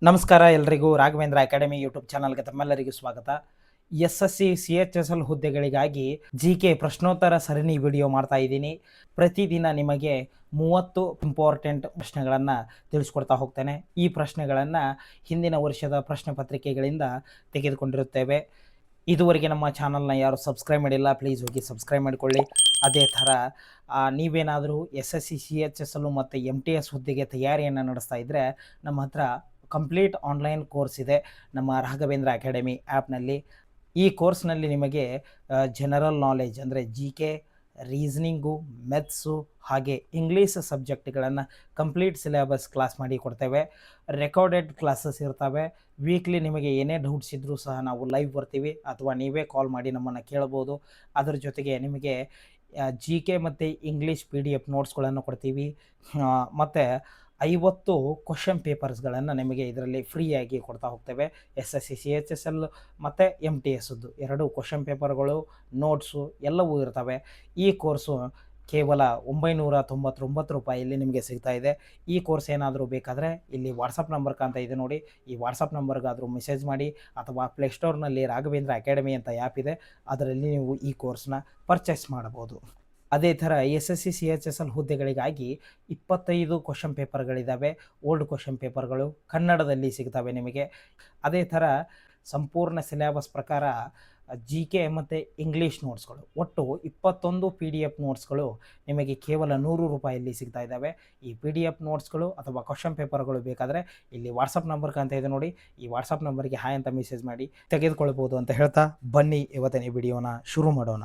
ನಮಸ್ಕಾರ ಎಲ್ರಿಗೂ. Raghavendra academy YouTube ಚಾನಲ್ಗೆ ತಮ್ಮೆಲ್ಲರಿಗೂ ಸ್ವಾಗತ. SSC CHSL ಹುದ್ದೆಗಳಿಗಾಗಿ GK ಪ್ರಶ್ನೋತ್ತರ ಸರಣಿ ವಿಡಿಯೋ ಮಾಡ್ತಾ ಇದ್ದೀನಿ. ಪ್ರತಿದಿನ ನಿಮಗೆ 30 ಇಂಪಾರ್ಟೆಂಟ್ ಪ್ರಶ್ನೆಗಳನ್ನು ತಿಳಿಸ್ಕೊಡ್ತಾ ಹೋಗ್ತೇನೆ. ಈ ಪ್ರಶ್ನೆಗಳನ್ನು ಹಿಂದಿನ ವರ್ಷದ ಪ್ರಶ್ನೆ ಪತ್ರಿಕೆಗಳಿಂದ ತೆಗೆದುಕೊಂಡಿರುತ್ತೇವೆ. ಇದುವರೆಗೆ ನಮ್ಮ ಚಾನಲ್ನ ಯಾರು ಸಬ್ಸ್ಕ್ರೈಬ್ ಮಾಡಿಲ್ಲ, ಪ್ಲೀಸ್ ಹೋಗಿ ಸಬ್ಸ್ಕ್ರೈಬ್ ಮಾಡಿಕೊಳ್ಳಿ. ಅದೇ ಥರ ನೀವೇನಾದರೂ SSC CHSL ಮತ್ತು MTS ಹುದ್ದೆಗೆ ತಯಾರಿಯನ್ನು ನಡೆಸ್ತಾ ಇದ್ದರೆ ನಮ್ಮ ಹತ್ರ ಕಂಪ್ಲೀಟ್ ಆನ್ಲೈನ್ ಕೋರ್ಸ್ ಇದೆ ನಮ್ಮ ರಾಘವೇಂದ್ರ ಅಕಾಡೆಮಿ ಆ್ಯಪ್ನಲ್ಲಿ. ಈ ಕೋರ್ಸ್ನಲ್ಲಿ ನಿಮಗೆ ಜನರಲ್ ನಾಲೆಜ್ ಅಂದರೆ GK, ರೀಸನಿಂಗು, ಮೆಥ್ಸು ಹಾಗೆ ಇಂಗ್ಲೀಷ್ ಸಬ್ಜೆಕ್ಟ್ಗಳನ್ನು ಕಂಪ್ಲೀಟ್ ಸಿಲೆಬಸ್ ಕ್ಲಾಸ್ ಮಾಡಿ ಕೊಡ್ತೇವೆ. ರೆಕಾರ್ಡೆಡ್ ಕ್ಲಾಸಸ್ ಇರ್ತವೆ. ವೀಕ್ಲಿ ನಿಮಗೆ ಏನೇ ಡೌಟ್ಸ್ ಇದ್ದರೂ ಸಹ ನಾವು ಲೈವ್ ಬರ್ತೀವಿ ಅಥವಾ ನೀವೇ ಕಾಲ್ ಮಾಡಿ ನಮ್ಮನ್ನು ಕೇಳ್ಬೋದು. ಅದರ ಜೊತೆಗೆ ನಿಮಗೆ GK ಮತ್ತು ಇಂಗ್ಲೀಷ್ PDF ನೋಟ್ಸ್ಗಳನ್ನು ಕೊಡ್ತೀವಿ. ಮತ್ತು 50 ಕ್ವಶನ್ ಪೇಪರ್ಸ್ಗಳನ್ನು ನಿಮಗೆ ಇದರಲ್ಲಿ ಫ್ರೀಯಾಗಿ ಕೊಡ್ತಾ ಹೋಗ್ತೇವೆ. SSC CHSL ಮತ್ತು MTSದ್ದು 2 ಕ್ವಶನ್ ಪೇಪರ್ಗಳು, ನೋಟ್ಸು ಎಲ್ಲವೂ ಇರ್ತವೆ. ಈ ಕೋರ್ಸು ಕೇವಲ 999 ರೂಪಾಯಿಯಲ್ಲಿ ನಿಮಗೆ ಸಿಗ್ತಾ ಇದೆ. ಈ ಕೋರ್ಸ್ ಏನಾದರೂ ಬೇಕಾದರೆ ಇಲ್ಲಿ ವಾಟ್ಸಪ್ ನಂಬರ್ ಕಾಣ್ತಾ ಇದೆ ನೋಡಿ, ಈ ವಾಟ್ಸಪ್ ನಂಬರ್ಗಾದರೂ ಮೆಸೇಜ್ ಮಾಡಿ ಅಥವಾ ಪ್ಲೇಸ್ಟೋರ್ನಲ್ಲಿ ರಾಘವೇಂದ್ರ ಅಕಾಡೆಮಿ ಅಂತ ಆ್ಯಪ್ ಇದೆ, ಅದರಲ್ಲಿ ನೀವು ಈ ಕೋರ್ಸ್ನ ಪರ್ಚೇಸ್ ಮಾಡಬಹುದು. ಅದೇ ಥರ SSC CHSL ಹುದ್ದೆಗಳಿಗಾಗಿ 25 ಕ್ವಶನ್ ಪೇಪರ್ಗಳಿದ್ದಾವೆ. ಓಲ್ಡ್ ಕ್ವಶನ್ ಪೇಪರ್ಗಳು ಕನ್ನಡದಲ್ಲಿ ಸಿಗ್ತವೆ ನಿಮಗೆ. ಅದೇ ಥರ ಸಂಪೂರ್ಣ ಸಿಲೆಬಸ್ ಪ್ರಕಾರ GK ಮತ್ತು ಇಂಗ್ಲೀಷ್ ನೋಟ್ಸ್ಗಳು ಒಟ್ಟು 21 PDF ನೋಟ್ಸ್ಗಳು ನಿಮಗೆ ಕೇವಲ 100 ರೂಪಾಯಿಯಲ್ಲಿ ಸಿಗ್ತಾ ಇದ್ದಾವೆ. ಈ PDF ನೋಟ್ಸ್ಗಳು ಅಥವಾ ಕ್ವಶನ್ ಪೇಪರ್ಗಳು ಬೇಕಾದರೆ ಇಲ್ಲಿ ವಾಟ್ಸಪ್ ನಂಬರ್ ಕಾಣ್ತಾ ಇದೆ ನೋಡಿ, ಈ ವಾಟ್ಸಪ್ ನಂಬರ್ಗೆ ಹಾಯ್ ಅಂತ ಮೆಸೇಜ್ ಮಾಡಿ ತೆಗೆದುಕೊಳ್ಬೋದು ಅಂತ ಹೇಳ್ತಾ ಬನ್ನಿ ಇವತ್ತಿನ ವಿಡಿಯೋನ ಶುರು ಮಾಡೋಣ.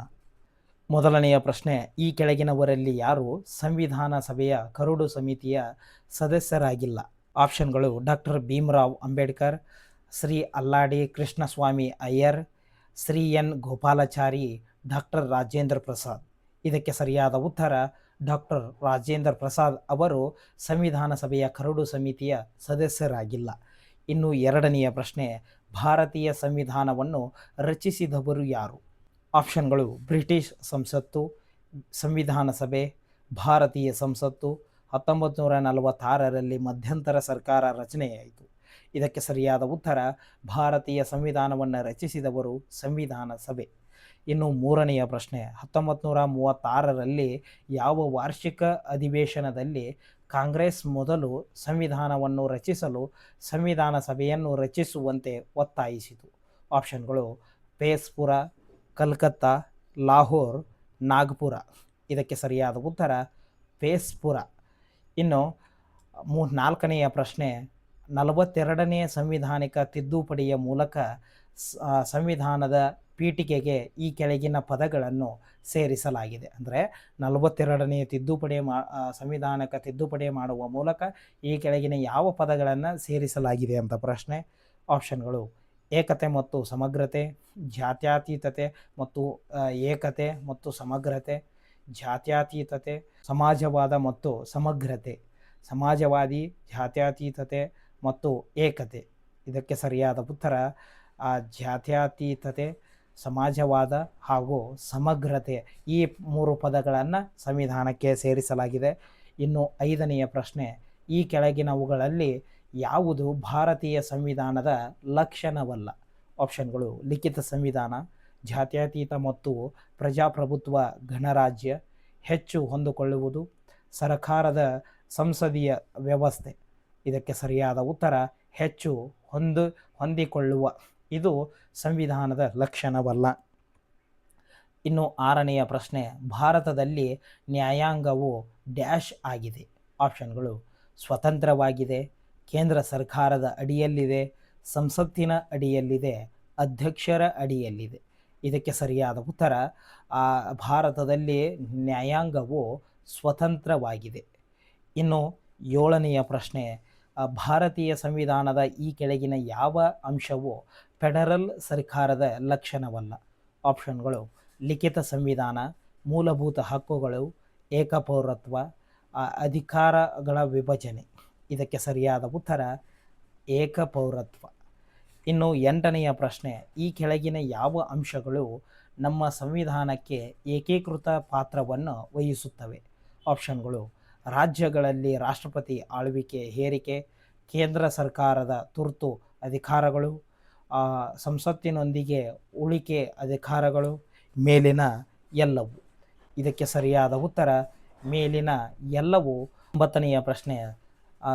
ಮೊದಲನೆಯ ಪ್ರಶ್ನೆ, ಈ ಕೆಳಗಿನವರಲ್ಲಿ ಯಾರು ಸಂವಿಧಾನ ಸಭೆಯ ಕರಡು ಸಮಿತಿಯ ಸದಸ್ಯರಾಗಿಲ್ಲ? ಆಪ್ಷನ್ಗಳು: ಡಾಕ್ಟರ್ ಭೀಮರಾವ್ ಅಂಬೇಡ್ಕರ್, ಶ್ರೀ ಅಲ್ಲಾಡಿ ಕೃಷ್ಣಸ್ವಾಮಿ ಅಯ್ಯರ್, ಶ್ರೀ ಎನ್ ಗೋಪಾಲಾಚಾರಿ, ಡಾಕ್ಟರ್ ರಾಜೇಂದ್ರ ಪ್ರಸಾದ್. ಇದಕ್ಕೆ ಸರಿಯಾದ ಉತ್ತರ ಡಾಕ್ಟರ್ ರಾಜೇಂದ್ರ ಪ್ರಸಾದ್ ಅವರು ಸಂವಿಧಾನ ಸಭೆಯ ಕರಡು ಸಮಿತಿಯ ಸದಸ್ಯರಾಗಿಲ್ಲ. ಇನ್ನು ಎರಡನೆಯ ಪ್ರಶ್ನೆ, ಭಾರತೀಯ ಸಂವಿಧಾನವನ್ನು ರಚಿಸಿದವರು ಯಾರು? ಆಪ್ಷನ್ಗಳು: ಬ್ರಿಟಿಷ್ ಸಂಸತ್ತು, ಸಂವಿಧಾನ ಸಭೆ, ಭಾರತೀಯ ಸಂಸತ್ತು. 1946ರಲ್ಲಿ ಮಧ್ಯಂತರ ಸರ್ಕಾರ ರಚನೆಯಾಯಿತು. ಇದಕ್ಕೆ ಸರಿಯಾದ ಉತ್ತರ ಭಾರತೀಯ ಸಂವಿಧಾನವನ್ನು ರಚಿಸಿದವರು ಸಂವಿಧಾನ ಸಭೆ. ಇನ್ನು ಮೂರನೆಯ ಪ್ರಶ್ನೆ, 1936ರಲ್ಲಿ ಯಾವ ವಾರ್ಷಿಕ ಅಧಿವೇಶನದಲ್ಲಿ ಕಾಂಗ್ರೆಸ್ ಮೊದಲು ಸಂವಿಧಾನವನ್ನು ರಚಿಸಲು ಸಂವಿಧಾನ ಸಭೆಯನ್ನು ರಚಿಸುವಂತೆ ಒತ್ತಾಯಿಸಿತು? ಆಪ್ಷನ್ಗಳು: ಪೇಸ್ಪುರ, ಕಲ್ಕತ್ತಾ, ಲಾಹೋರ್, ನಾಗ್ಪುರ. ಇದಕ್ಕೆ ಸರಿಯಾದ ಉತ್ತರ ಪೇಸ್ಪುರ. ಇನ್ನು ನಾಲ್ಕನೆಯ ಪ್ರಶ್ನೆ, 42ನೇ ಸಂವಿಧಾನಿಕ ತಿದ್ದುಪಡಿಯ ಮೂಲಕ ಸಂವಿಧಾನದ ಪೀಠಿಕೆಗೆ ಈ ಕೆಳಗಿನ ಪದಗಳನ್ನು ಸೇರಿಸಲಾಗಿದೆ. ಅಂದರೆ 42ನೇ ಸಂವಿಧಾನಕ ತಿದ್ದುಪಡಿ ಮಾಡುವ ಮೂಲಕ ಈ ಕೆಳಗಿನ ಯಾವ ಪದಗಳನ್ನು ಸೇರಿಸಲಾಗಿದೆ ಅಂತ ಪ್ರಶ್ನೆ. ಆಪ್ಷನ್ಗಳು: ಏಕತೆ ಮತ್ತು ಸಮಗ್ರತೆ, ಜಾತ್ಯತೀತತೆ ಮತ್ತು ಏಕತೆ ಮತ್ತು ಸಮಗ್ರತೆ, ಜಾತ್ಯತೀತತೆ, ಸಮಾಜವಾದ ಮತ್ತು ಸಮಗ್ರತೆ, ಸಮಾಜವಾದಿ, ಜಾತ್ಯತೀತತೆ ಮತ್ತು ಏಕತೆ. ಇದಕ್ಕೆ ಸರಿಯಾದ ಉತ್ತರ ಜಾತ್ಯತೀತತೆ, ಸಮಾಜವಾದ ಹಾಗೂ ಸಮಗ್ರತೆ. ಈ 3 ಪದಗಳನ್ನು ಸಂವಿಧಾನಕ್ಕೆ ಸೇರಿಸಲಾಗಿದೆ. ಇನ್ನು ಐದನೆಯ ಪ್ರಶ್ನೆ, ಈ ಕೆಳಗಿನವುಗಳಲ್ಲಿ ಯಾವುದು ಭಾರತೀಯ ಸಂವಿಧಾನದ ಲಕ್ಷಣವಲ್ಲ? ಆಪ್ಷನ್ಗಳು: ಲಿಖಿತ ಸಂವಿಧಾನ, ಜಾತ್ಯತೀತ ಮತ್ತು ಪ್ರಜಾಪ್ರಭುತ್ವ ಗಣರಾಜ್ಯ, ಹೆಚ್ಚು ಹೊಂದಿಕೊಳ್ಳುವುದು, ಸರಕಾರದ ಸಂಸದೀಯ ವ್ಯವಸ್ಥೆ. ಇದಕ್ಕೆ ಸರಿಯಾದ ಉತ್ತರ ಹೆಚ್ಚು ಹೊಂದಿಕೊಳ್ಳುವ. ಇದು ಸಂವಿಧಾನದ ಲಕ್ಷಣವಲ್ಲ. ಇನ್ನು ಆರನೆಯ ಪ್ರಶ್ನೆ, ಭಾರತದಲ್ಲಿ ನ್ಯಾಯಾಂಗವು ಡ್ಯಾಶ್ ಆಗಿದೆ? ಆಪ್ಷನ್ಗಳು: ಸ್ವತಂತ್ರವಾಗಿದೆ, ಕೇಂದ್ರ ಸರ್ಕಾರದ ಅಡಿಯಲ್ಲಿದೆ, ಸಂಸತ್ತಿನ ಅಡಿಯಲ್ಲಿದೆ, ಅಧ್ಯಕ್ಷರ ಅಡಿಯಲ್ಲಿದೆ. ಇದಕ್ಕೆ ಸರಿಯಾದ ಉತ್ತರ ಭಾರತದಲ್ಲಿ ನ್ಯಾಯಾಂಗವು ಸ್ವತಂತ್ರವಾಗಿದೆ. ಇನ್ನು ಏಳನೆಯ ಪ್ರಶ್ನೆ, ಭಾರತೀಯ ಸಂವಿಧಾನದ ಈ ಕೆಳಗಿನ ಯಾವ ಅಂಶವು ಫೆಡರಲ್ ಸರ್ಕಾರದ ಲಕ್ಷಣವಲ್ಲ? ಆಪ್ಷನ್ಗಳು: ಲಿಖಿತ ಸಂವಿಧಾನ, ಮೂಲಭೂತ ಹಕ್ಕುಗಳು, ಏಕಪೌರತ್ವ, ಅಧಿಕಾರಗಳ ವಿಭಜನೆ. ಇದಕ್ಕೆ ಸರಿಯಾದ ಉತ್ತರ ಏಕಪೌರತ್ವ. ಇನ್ನು ಎಂಟನೆಯ ಪ್ರಶ್ನೆ, ಈ ಕೆಳಗಿನ ಯಾವ ಅಂಶಗಳು ನಮ್ಮ ಸಂವಿಧಾನಕ್ಕೆ ಏಕೀಕೃತ ಪಾತ್ರವನ್ನು ವಹಿಸುತ್ತವೆ? ಆಪ್ಷನ್ಗಳು: ರಾಜ್ಯಗಳಲ್ಲಿ ರಾಷ್ಟ್ರಪತಿ ಆಳ್ವಿಕೆ ಹೇರಿಕೆ, ಕೇಂದ್ರ ಸರ್ಕಾರದ ತುರ್ತು ಅಧಿಕಾರಗಳು, ಸಂಸತ್ತಿನೊಂದಿಗೆ ಉಳಿಕೆ ಅಧಿಕಾರಗಳು, ಮೇಲಿನ ಎಲ್ಲವು. ಇದಕ್ಕೆ ಸರಿಯಾದ ಉತ್ತರ ಮೇಲಿನ ಎಲ್ಲವು. 9ನೆಯ ಪ್ರಶ್ನೆ,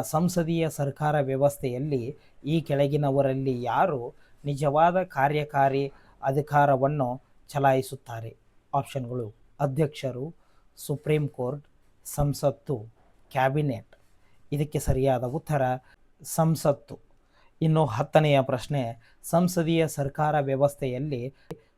ಸಂಸದೀಯ ಸರ್ಕಾರ ವ್ಯವಸ್ಥೆಯಲ್ಲಿ ಈ ಕೆಳಗಿನವರಲ್ಲಿ ಯಾರು ನಿಜವಾದ ಕಾರ್ಯಕಾರಿ ಅಧಿಕಾರವನ್ನು ಚಲಾಯಿಸುತ್ತಾರೆ? ಆಪ್ಷನ್ಗಳು: ಅಧ್ಯಕ್ಷರು, ಸುಪ್ರೀಂ ಕೋರ್ಟ್, ಸಂಸತ್ತು, ಕ್ಯಾಬಿನೆಟ್. ಇದಕ್ಕೆ ಸರಿಯಾದ ಉತ್ತರ ಸಂಸತ್ತು. ಇನ್ನು 10ನೆಯ ಪ್ರಶ್ನೆ, ಸಂಸದೀಯ ಸರ್ಕಾರ ವ್ಯವಸ್ಥೆಯಲ್ಲಿ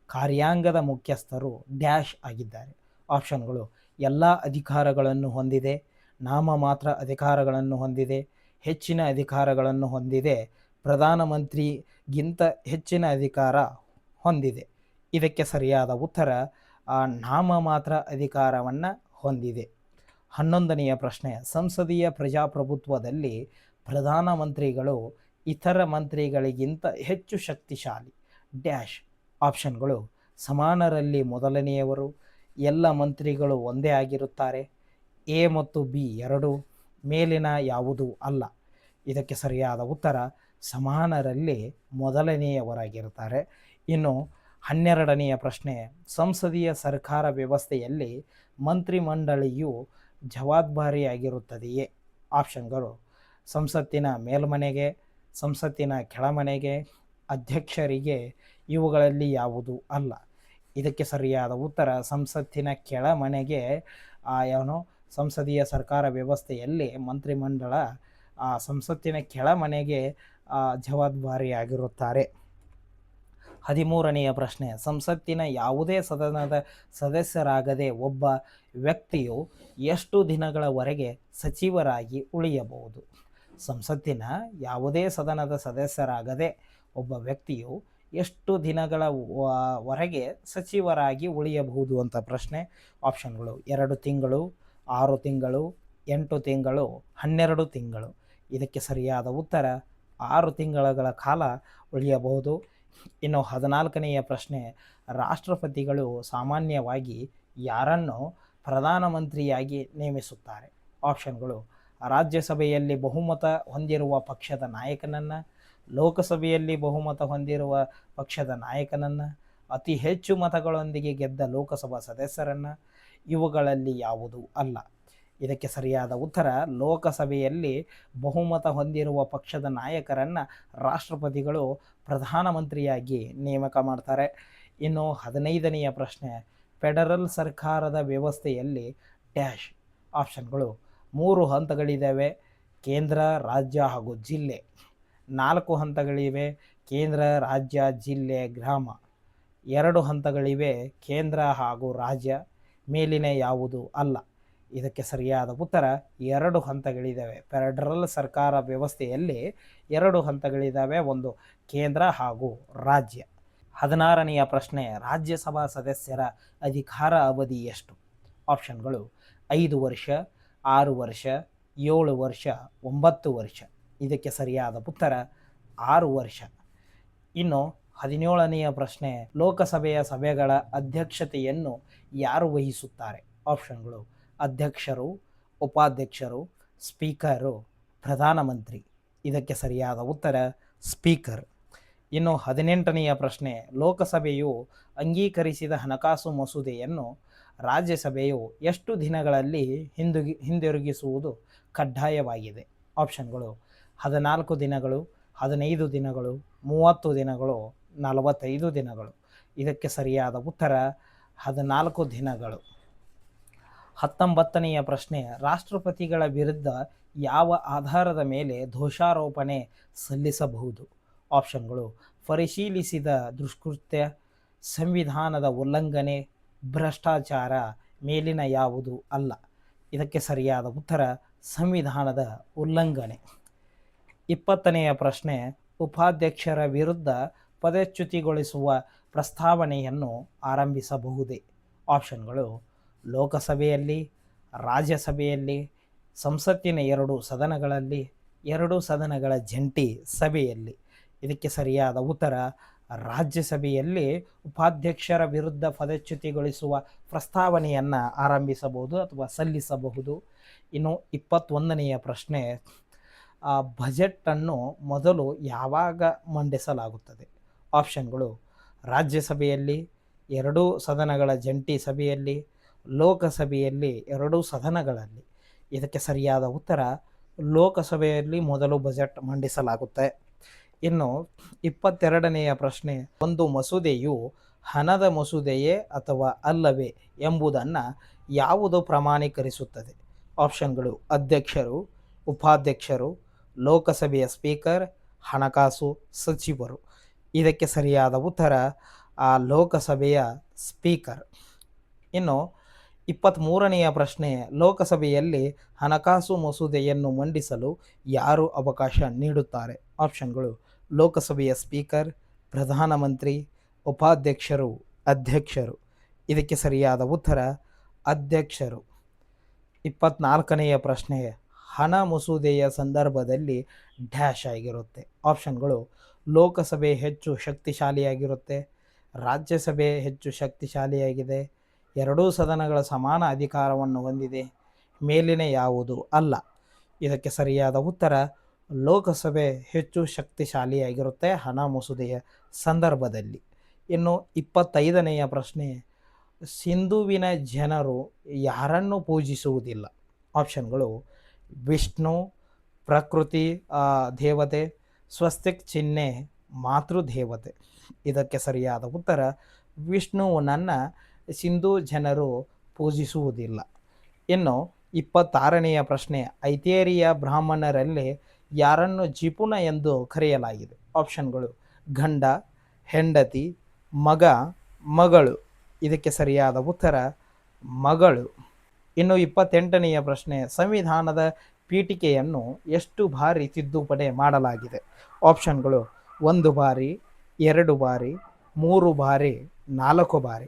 ಕಾರ್ಯಾಂಗದ ಮುಖ್ಯಸ್ಥರು ಡ್ಯಾಶ್ ಆಗಿದ್ದಾರೆ. ಆಪ್ಷನ್ಗಳು: ಎಲ್ಲ ಅಧಿಕಾರಗಳನ್ನು ಹೊಂದಿದೆ, ನಾಮಮಾತ್ರ ಅಧಿಕಾರಗಳನ್ನು ಹೊಂದಿದೆ, ಹೆಚ್ಚಿನ ಅಧಿಕಾರಗಳನ್ನು ಹೊಂದಿದೆ, ಪ್ರಧಾನಮಂತ್ರಿಗಿಂತ ಹೆಚ್ಚಿನ ಅಧಿಕಾರ ಹೊಂದಿದೆ. ಇದಕ್ಕೆ ಸರಿಯಾದ ಉತ್ತರ ನಾಮಮಾತ್ರ ಅಧಿಕಾರವನ್ನು ಹೊಂದಿದೆ. 11ನೆಯ ಪ್ರಶ್ನೆ, ಸಂಸದೀಯ ಪ್ರಜಾಪ್ರಭುತ್ವದಲ್ಲಿ ಪ್ರಧಾನಮಂತ್ರಿಗಳು ಇತರ ಮಂತ್ರಿಗಳಿಗಿಂತ ಹೆಚ್ಚು ಶಕ್ತಿಶಾಲಿ ಡ್ಯಾಶ್. ಆಪ್ಷನ್ಗಳು: ಸಮಾನರಲ್ಲಿ ಮೊದಲನೆಯವರು, ಎಲ್ಲ ಮಂತ್ರಿಗಳು ಒಂದೇ ಆಗಿರುತ್ತಾರೆ, ಎ ಮತ್ತು ಬಿ ಎರಡೂ, ಮೇಲಿನ ಯಾವುದೂ ಅಲ್ಲ. ಇದಕ್ಕೆ ಸರಿಯಾದ ಉತ್ತರ ಸಮಾನರಲ್ಲಿ ಮೊದಲನೆಯವರಾಗಿರುತ್ತಾರೆ. ಇನ್ನು 12ನೆಯ ಪ್ರಶ್ನೆ, ಸಂಸದೀಯ ಸರ್ಕಾರ ವ್ಯವಸ್ಥೆಯಲ್ಲಿ ಮಂತ್ರಿಮಂಡಳಿಯು ಜವಾಬ್ದಾರಿಯಾಗಿರುತ್ತದೆಯೇ? ಆಪ್ಷನ್ಗಳು: ಸಂಸತ್ತಿನ ಮೇಲ್ಮನೆಗೆ, ಸಂಸತ್ತಿನ ಕೆಳಮನೆಗೆ, ಅಧ್ಯಕ್ಷರಿಗೆ. ಇವುಗಳಲ್ಲಿ ಯಾವುದೂ ಅಲ್ಲ. ಇದಕ್ಕೆ ಸರಿಯಾದ ಉತ್ತರ ಸಂಸತ್ತಿನ ಕೆಳಮನೆಗೆ. ಸಂಸದೀಯ ಸರ್ಕಾರ ವ್ಯವಸ್ಥೆಯಲ್ಲಿ ಮಂತ್ರಿಮಂಡಲ ಸಂಸತ್ತಿನ ಕೆಳಮನೆಗೆ ಜವಾಬ್ದಾರಿಯಾಗಿರುತ್ತಾರೆ. 13ನೆಯ ಪ್ರಶ್ನೆ, ಸಂಸತ್ತಿನ ಯಾವುದೇ ಸದನದ ಸದಸ್ಯರಾಗದೆ ಒಬ್ಬ ವ್ಯಕ್ತಿಯು ಎಷ್ಟು ದಿನಗಳವರೆಗೆ ಸಚಿವರಾಗಿ ಉಳಿಯಬಹುದು? ಸಂಸತ್ತಿನ ಯಾವುದೇ ಸದನದ ಸದಸ್ಯರಾಗದೆ ಒಬ್ಬ ವ್ಯಕ್ತಿಯು ಎಷ್ಟು ದಿನಗಳವರೆಗೆ ಸಚಿವರಾಗಿ ಉಳಿಯಬಹುದು ಅಂತ ಪ್ರಶ್ನೆ. ಆಪ್ಷನ್ಗಳು: 2 ತಿಂಗಳು, 6 ತಿಂಗಳು, 8 ತಿಂಗಳು, 12 ತಿಂಗಳು. ಇದಕ್ಕೆ ಸರಿಯಾದ ಉತ್ತರ 6 ತಿಂಗಳ ಕಾಲ ಉಳಿಯಬಹುದು. ಇನ್ನು 14ನೆಯ ಪ್ರಶ್ನೆ, ರಾಷ್ಟ್ರಪತಿಗಳು ಸಾಮಾನ್ಯವಾಗಿ ಯಾರನ್ನು ಪ್ರಧಾನಮಂತ್ರಿಯಾಗಿ ನೇಮಿಸುತ್ತಾರೆ? ಆಪ್ಷನ್ಗಳು: ರಾಜ್ಯಸಭೆಯಲ್ಲಿ ಬಹುಮತ ಹೊಂದಿರುವ ಪಕ್ಷದ ನಾಯಕನನ್ನು, ಲೋಕಸಭೆಯಲ್ಲಿ ಬಹುಮತ ಹೊಂದಿರುವ ಪಕ್ಷದ ನಾಯಕನನ್ನು, ಅತಿ ಹೆಚ್ಚು ಮತಗಳೊಂದಿಗೆ ಗೆದ್ದ ಲೋಕಸಭಾ ಸದಸ್ಯರನ್ನು. ಇವುಗಳಲ್ಲಿ ಯಾವುದೂ ಅಲ್ಲ. ಇದಕ್ಕೆ ಸರಿಯಾದ ಉತ್ತರ ಲೋಕಸಭೆಯಲ್ಲಿ ಬಹುಮತ ಹೊಂದಿರುವ ಪಕ್ಷದ ನಾಯಕರನ್ನು ರಾಷ್ಟ್ರಪತಿಗಳು ಪ್ರಧಾನಮಂತ್ರಿಯಾಗಿ ನೇಮಕ ಮಾಡ್ತಾರೆ. ಇನ್ನು 15ನೆಯ ಪ್ರಶ್ನೆ, ಫೆಡರಲ್ ಸರ್ಕಾರದ ವ್ಯವಸ್ಥೆಯಲ್ಲಿ ಡ್ಯಾಶ್. ಆಪ್ಷನ್ಗಳು: 3 ಹಂತಗಳಿದ್ದಾವೆ, ಕೇಂದ್ರ, ರಾಜ್ಯ ಹಾಗೂ ಜಿಲ್ಲೆ. 4 ಹಂತಗಳಿವೆ, ಕೇಂದ್ರ, ರಾಜ್ಯ, ಜಿಲ್ಲೆ, ಗ್ರಾಮ. 2 ಹಂತಗಳಿವೆ, ಕೇಂದ್ರ ಹಾಗೂ ರಾಜ್ಯ. ಮೇಲಿನ ಯಾವುದೂ ಅಲ್ಲ. ಇದಕ್ಕೆ ಸರಿಯಾದ ಉತ್ತರ 2 ಹಂತಗಳಿದ್ದಾವೆ. ಫೆಡರಲ್ ಸರ್ಕಾರ ವ್ಯವಸ್ಥೆಯಲ್ಲಿ 2 ಹಂತಗಳಿದ್ದಾವೆ, ಒಂದು ಕೇಂದ್ರ ಹಾಗೂ ರಾಜ್ಯ. 16ನೆಯ ಪ್ರಶ್ನೆ, ರಾಜ್ಯಸಭಾ ಸದಸ್ಯರ ಅಧಿಕಾರ ಅವಧಿ ಎಷ್ಟು? ಆಪ್ಷನ್ಗಳು: 5 ವರ್ಷ, 6 ವರ್ಷ, 7 ವರ್ಷ, 9 ವರ್ಷ. ಇದಕ್ಕೆ ಸರಿಯಾದ ಉತ್ತರ 6 ವರ್ಷ. ಇನ್ನು 17ನೆಯ ಪ್ರಶ್ನೆ, ಲೋಕಸಭೆಯ ಸಭೆಗಳ ಅಧ್ಯಕ್ಷತೆಯನ್ನು ಯಾರು ವಹಿಸುತ್ತಾರೆ? ಆಪ್ಷನ್ಗಳು: ಅಧ್ಯಕ್ಷರು, ಉಪಾಧ್ಯಕ್ಷರು, ಸ್ಪೀಕರು, ಪ್ರಧಾನಮಂತ್ರಿ. ಇದಕ್ಕೆ ಸರಿಯಾದ ಉತ್ತರ ಸ್ಪೀಕರ್. ಇನ್ನು 18ನೆಯ ಪ್ರಶ್ನೆ, ಲೋಕಸಭೆಯು ಅಂಗೀಕರಿಸಿದ ಹಣಕಾಸು ಮಸೂದೆಯನ್ನು ರಾಜ್ಯಸಭೆಯು ಎಷ್ಟು ದಿನಗಳಲ್ಲಿ ಹಿಂದಿರುಗಿಸುವುದು ಕಡ್ಡಾಯವಾಗಿದೆ? ಆಪ್ಷನ್ಗಳು: 14 ದಿನಗಳು, 15 ದಿನಗಳು, 30 ದಿನಗಳು, 45 ದಿನಗಳು. ಇದಕ್ಕೆ ಸರಿಯಾದ ಉತ್ತರ 14 ದಿನಗಳು. 19ನೆಯ ಪ್ರಶ್ನೆ, ರಾಷ್ಟ್ರಪತಿಗಳ ವಿರುದ್ಧ ಯಾವ ಆಧಾರದ ಮೇಲೆ ದೋಷಾರೋಪಣೆ ಸಲ್ಲಿಸಬಹುದು? ಆಪ್ಷನ್ಗಳು: ಪರಿಶೀಲಿಸಿದ ದುಷ್ಕೃತ್ಯ, ಸಂವಿಧಾನದ ಉಲ್ಲಂಘನೆ, ಭ್ರಷ್ಟಾಚಾರ. ಮೇಲಿನ ಯಾವುದೂ ಅಲ್ಲ. ಇದಕ್ಕೆ ಸರಿಯಾದ ಉತ್ತರ ಸಂವಿಧಾನದ ಉಲ್ಲಂಘನೆ. 20ನೆಯ ಪ್ರಶ್ನೆ, ಉಪಾಧ್ಯಕ್ಷರ ವಿರುದ್ಧ ಪದಚ್ಯುತಿಗೊಳಿಸುವ ಪ್ರಸ್ತಾವನೆಯನ್ನು ಆರಂಭಿಸಬಹುದೇ? ಆಪ್ಷನ್ಗಳು: ಲೋಕಸಭೆಯಲ್ಲಿ, ರಾಜ್ಯಸಭೆಯಲ್ಲಿ, ಸಂಸತ್ತಿನ 2 ಸದನಗಳಲ್ಲಿ, 2 ಸದನಗಳ ಜಂಟಿ ಸಭೆಯಲ್ಲಿ. ಇದಕ್ಕೆ ಸರಿಯಾದ ಉತ್ತರ ರಾಜ್ಯಸಭೆಯಲ್ಲಿ ಉಪಾಧ್ಯಕ್ಷರ ವಿರುದ್ಧ ಪದಚ್ಯುತಿಗೊಳಿಸುವ ಪ್ರಸ್ತಾವನೆಯನ್ನು ಆರಂಭಿಸಬಹುದು ಅಥವಾ ಸಲ್ಲಿಸಬಹುದು. ಇನ್ನು 21ನೆಯ ಪ್ರಶ್ನೆ, ಬಜೆಟನ್ನು ಮೊದಲು ಯಾವಾಗ ಮಂಡಿಸಲಾಗುತ್ತದೆ? ಆಪ್ಷನ್ಗಳು: ರಾಜ್ಯಸಭೆಯಲ್ಲಿ, ಎರಡೂ ಸದನಗಳ ಜಂಟಿ ಸಭೆಯಲ್ಲಿ, ಲೋಕಸಭೆಯಲ್ಲಿ, ಎರಡೂ ಸದನಗಳಲ್ಲಿ. ಇದಕ್ಕೆ ಸರಿಯಾದ ಉತ್ತರ ಲೋಕಸಭೆಯಲ್ಲಿ ಮೊದಲು ಬಜೆಟ್ ಮಂಡಿಸಲಾಗುತ್ತೆ. ಇನ್ನು 22ನೆಯ ಪ್ರಶ್ನೆ, ಒಂದು ಮಸೂದೆಯು ಹಣದ ಮಸೂದೆಯೇ ಅಥವಾ ಅಲ್ಲವೇ ಎಂಬುದನ್ನು ಯಾವುದು ಪ್ರಮಾಣೀಕರಿಸುತ್ತದೆ? ಆಪ್ಷನ್ಗಳು: ಅಧ್ಯಕ್ಷರು, ಉಪಾಧ್ಯಕ್ಷರು, ಲೋಕಸಭೆಯ ಸ್ಪೀಕರ್, ಹಣಕಾಸು ಸಚಿವರು. ಇದಕ್ಕೆ ಸರಿಯಾದ ಉತ್ತರ ಲೋಕಸಭೆಯ ಸ್ಪೀಕರ್. ಇನ್ನು 23ನೆಯ ಪ್ರಶ್ನೆ, ಲೋಕಸಭೆಯಲ್ಲಿ ಹಣಕಾಸು ಮಸೂದೆಯನ್ನು ಮಂಡಿಸಲು ಯಾರು ಅವಕಾಶ ನೀಡುತ್ತಾರೆ? ಆಪ್ಷನ್ಗಳು: ಲೋಕಸಭೆಯ ಸ್ಪೀಕರ್, ಪ್ರಧಾನಮಂತ್ರಿ, ಉಪಾಧ್ಯಕ್ಷರು, ಅಧ್ಯಕ್ಷರು. ಇದಕ್ಕೆ ಸರಿಯಾದ ಉತ್ತರ ಅಧ್ಯಕ್ಷರು. 24ನೆಯ ಪ್ರಶ್ನೆ, ಹಣ ಮಸೂದೆಯ ಸಂದರ್ಭದಲ್ಲಿ ಡ್ಯಾಶ್ ಆಗಿರುತ್ತೆ? ಆಪ್ಷನ್ಗಳು: ಲೋಕಸಭೆ ಹೆಚ್ಚು ಶಕ್ತಿಶಾಲಿಯಾಗಿರುತ್ತೆ, ರಾಜ್ಯಸಭೆ ಹೆಚ್ಚು ಶಕ್ತಿಶಾಲಿಯಾಗಿದೆ, ಎರಡೂ ಸದನಗಳ ಸಮಾನ ಅಧಿಕಾರವನ್ನು ಹೊಂದಿದೆ, ಮೇಲಿನ ಯಾವುದು ಅಲ್ಲ. ಇದಕ್ಕೆ ಸರಿಯಾದ ಉತ್ತರ ಲೋಕಸಭೆ ಹೆಚ್ಚು ಶಕ್ತಿಶಾಲಿಯಾಗಿರುತ್ತೆ ಹಣ ಮಸೂದೆಯ ಸಂದರ್ಭದಲ್ಲಿ. ಇನ್ನು 25ನೆಯ ಪ್ರಶ್ನೆ, ಸಿಂಧುವಿನ ಜನರು ಯಾರನ್ನು ಪೂಜಿಸುವುದಿಲ್ಲ? ಆಪ್ಷನ್ಗಳು: ವಿಷ್ಣು, ಪ್ರಕೃತಿ ದೇವತೆ, ಸ್ವಸ್ತಿಕ್ ಚಿಹ್ನೆ, ಮಾತೃದೇವತೆ. ಇದಕ್ಕೆ ಸರಿಯಾದ ಉತ್ತರ ವಿಷ್ಣುವನನ್ನು ಸಿಂಧೂ ಜನರು ಪೂಜಿಸುವುದಿಲ್ಲ. ಇನ್ನು 26ನೆಯ ಪ್ರಶ್ನೆ, ಐತೇರಿಯ ಬ್ರಾಹ್ಮಣರಲ್ಲಿ ಯಾರನ್ನು ಜಿಪುಣ ಎಂದು ಕರೆಯಲಾಗಿದೆ? ಆಪ್ಷನ್ಗಳು: ಗಂಡ, ಹೆಂಡತಿ, ಮಗ, ಮಗಳು. ಇದಕ್ಕೆ ಸರಿಯಾದ ಉತ್ತರ ಮಗಳು. ಇನ್ನು 28ನೆಯ ಪ್ರಶ್ನೆ, ಸಂವಿಧಾನದ ಪೀಠಿಕೆಯನ್ನು ಎಷ್ಟು ಬಾರಿ ತಿದ್ದುಪಡಿ ಮಾಡಲಾಗಿದೆ? ಆಪ್ಷನ್ಗಳು: 1 ಬಾರಿ, 2 ಬಾರಿ, 3 ಬಾರಿ, 4 ಬಾರಿ.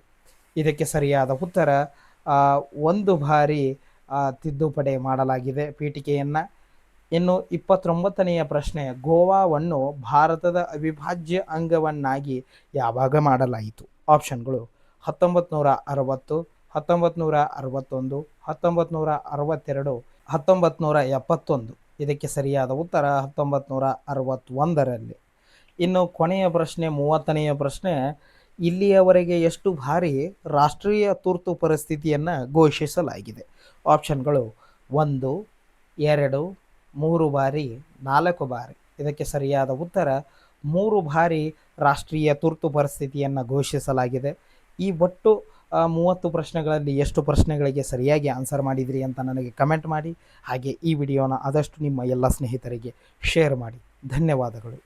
ಇದಕ್ಕೆ ಸರಿಯಾದ ಉತ್ತರ 1 ಬಾರಿ ತಿದ್ದುಪಡಿ ಮಾಡಲಾಗಿದೆ ಪೀಠಿಕೆಯನ್ನು. ಇನ್ನು 29ನೆಯ ಪ್ರಶ್ನೆ, ಗೋವಾವನ್ನು ಭಾರತದ ಅವಿಭಾಜ್ಯ ಅಂಗವನ್ನಾಗಿ ಯಾವಾಗ ಮಾಡಲಾಯಿತು? ಆಪ್ಷನ್ಗಳು: 1960, 1961, 1962, 1971. ಇದಕ್ಕೆ ಸರಿಯಾದ ಉತ್ತರ 1961ರಲ್ಲಿ. ಇನ್ನು ಕೊನೆಯ ಪ್ರಶ್ನೆ 30ನೆಯ ಪ್ರಶ್ನೆ, ಇಲ್ಲಿಯವರೆಗೆ ಎಷ್ಟು ಬಾರಿ ರಾಷ್ಟ್ರೀಯ ತುರ್ತು ಪರಿಸ್ಥಿತಿಯನ್ನು ಘೋಷಿಸಲಾಗಿದೆ? ಆಪ್ಷನ್ಗಳು: 1, 2, 3 ಬಾರಿ, 4 ಬಾರಿ. ಇದಕ್ಕೆ ಸರಿಯಾದ ಉತ್ತರ 3 ಬಾರಿ ರಾಷ್ಟ್ರೀಯ ತುರ್ತು ಪರಿಸ್ಥಿತಿಯನ್ನು ಘೋಷಿಸಲಾಗಿದೆ. ಈ ಒಟ್ಟು 30 ಪ್ರಶ್ನೆಗಳಲ್ಲಿ ಎಷ್ಟು ಪ್ರಶ್ನೆಗಳಿಗೆ ಸರಿಯಾಗಿ ಆನ್ಸರ್ ಮಾಡಿದ್ರಿ ಅಂತ ನನಗೆ ಕಮೆಂಟ್ ಮಾಡಿ. ಹಾಗೆ ಈ ವಿಡಿಯೋನ ಆದಷ್ಟು ನಿಮ್ಮ ಎಲ್ಲ ಸ್ನೇಹಿತರಿಗೆ ಶೇರ್ ಮಾಡಿ. ಧನ್ಯವಾದಗಳು.